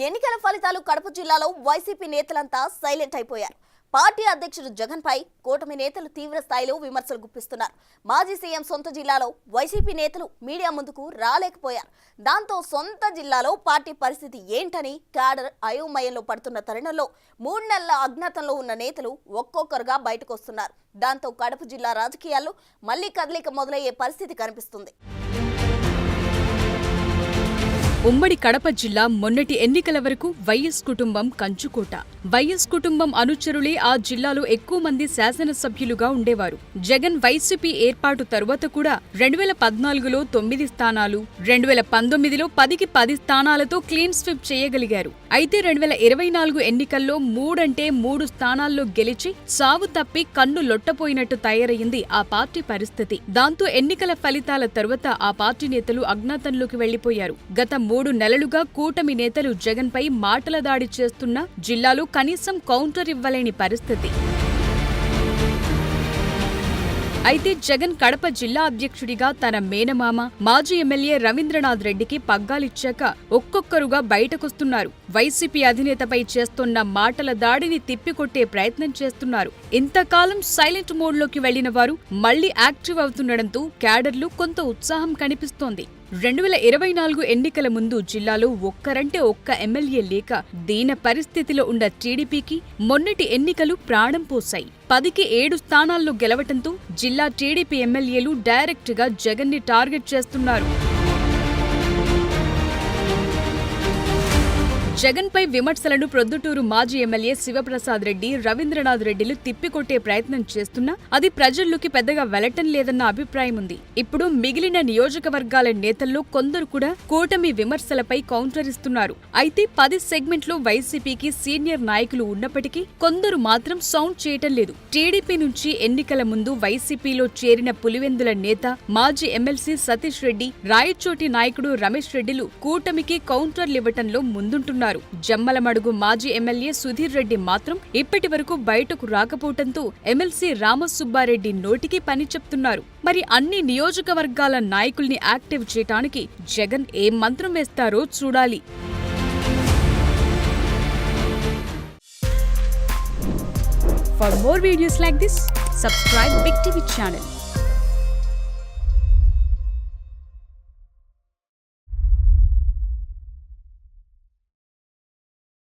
ఎన్నికల ఫలితాలు కడప జిల్లాలో వైసీపీ నేతలంతా సైలెంట్ అయిపోయారు. పార్టీ అధ్యక్షుడు జగన్ పై కూటమి నేతలు తీవ్ర స్థాయిలో విమర్శలు గుప్పిస్తున్నారు. మాజీ సీఎం సొంత జిల్లాలో వైసీపీ నేతలు మీడియా ముందుకు రాలేకపోయారు. దాంతో సొంత జిల్లాలో పార్టీ పరిస్థితి ఏంటని క్యాడర్ అయోమయంలో పడుతున్న తరుణంలో 3 నెలల అజ్ఞాతంలో ఉన్న నేతలు ఒక్కొక్కరుగా బయటకు వస్తున్నారు. దాంతో కడప జిల్లా రాజకీయాల్లో మళ్లీ కదలిక మొదలయ్యే పరిస్థితి కనిపిస్తుంది. ఉమ్మడి కడప జిల్లా మొన్నటి ఎన్నికల వరకు వైఎస్ కుటుంబం కంచుకోట. వైఎస్ కుటుంబం అనుచరులే ఆ జిల్లాలో ఎక్కువ మంది శాసనసభ్యులుగా ఉండేవారు. జగన్ వైసీపీ ఏర్పాటు తరువాత కూడా 2014లో 9 స్థానాలు, 2019లో 10కి 10 స్థానాలతో క్లీన్ స్వీప్ చేయగలిగారు. అయితే 2024 ఎన్నికల్లో 3 స్థానాల్లో గెలిచి సావు తప్పి కన్ను లొట్టపోయినట్టు తయారయ్యింది ఆ పార్టీ పరిస్థితి. దాంతో ఎన్నికల ఫలితాల తరువాత ఆ పార్టీ నేతలు అజ్ఞాతంలోకి వెళ్లిపోయారు. గత 3 నెలలుగా కూటమి నేతలు జగన్ పై మాటల దాడి చేస్తున్నా జిల్లాలో కనీసం కౌంటర్ ఇవ్వలేని పరిస్థితి. అయితే జగన్ కడప జిల్లా అధ్యక్షుడిగా తన మేనమామ మాజీ ఎమ్మెల్యే రవీంద్రనాథ్ రెడ్డికి పగ్గాలిచ్చాక ఒక్కొక్కరుగా బయటకొస్తున్నారు. వైసీపీ అధినేతపై చేస్తున్న మాటల దాడిని తిప్పికొట్టే ప్రయత్నం చేస్తున్నారు. ఇంతకాలం సైలెంట్ మోడ్లోకి వెళ్లిన వారు మళ్లీ యాక్టివ్ అవుతుండటంతో క్యాడర్లు కొంత ఉత్సాహం కనిపిస్తోంది. 2024 ఎన్నికల ముందు జిల్లాలో ఒక్కరంటే ఒక్క ఎమ్మెల్యే లేక దీన పరిస్థితిలో ఉన్న టీడీపీకి మొన్నటి ఎన్నికలు ప్రాణం పోశాయి. 10కి 7 స్థానాల్లో గెలవటంతో జిల్లా టీడీపీ ఎమ్మెల్యేలు డైరెక్ట్ గా జగన్ ని టార్గెట్ చేస్తున్నారు. జగన్ పై విమర్శలను ప్రొద్దుటూరు మాజీ ఎమ్మెల్యే శివప్రసాద్ రెడ్డి, రవీంద్రనాథ్ రెడ్డిలు తిప్పికొట్టే ప్రయత్నం చేస్తున్నా అది ప్రజల్లోకి పెద్దగా వెళ్లటం లేదన్న అభిప్రాయం ఉంది. ఇప్పుడు మిగిలిన నియోజకవర్గాల నేతల్లో కొందరు కూడా కూటమి విమర్శలపై కౌంటర్ ఇస్తున్నారు. అయితే 10 సెగ్మెంట్లో వైసీపీకి సీనియర్ నాయకులు ఉన్నప్పటికీ కొందరు మాత్రం సౌండ్ చేయటం లేదు. టీడీపీ నుంచి ఎన్నికల ముందు వైసీపీలో చేరిన పులివెందుల నేత మాజీ ఎమ్మెల్సీ సతీష్ రెడ్డి, రాయచోటి నాయకుడు రమేష్ రెడ్డిలు కూటమికి కౌంటర్లివ్వటంలో ముందుంటున్నారు. జమ్మలమడుగు మాజీ ఎమ్మెల్యే సుధీర్ రెడ్డి మాత్రం ఇప్పటి వరకు బయటకు రాకపోవడంతో ఎమ్మెల్సీ రామసుబ్బారెడ్డి నోటికి పని చెప్తున్నారు. మరి అన్ని నియోజకవర్గాల నాయకుల్ని యాక్టివ్ చేయటానికి జగన్ ఏ మంత్రం వేస్తారో చూడాలి. For more videos like this, subscribe Big TV channel.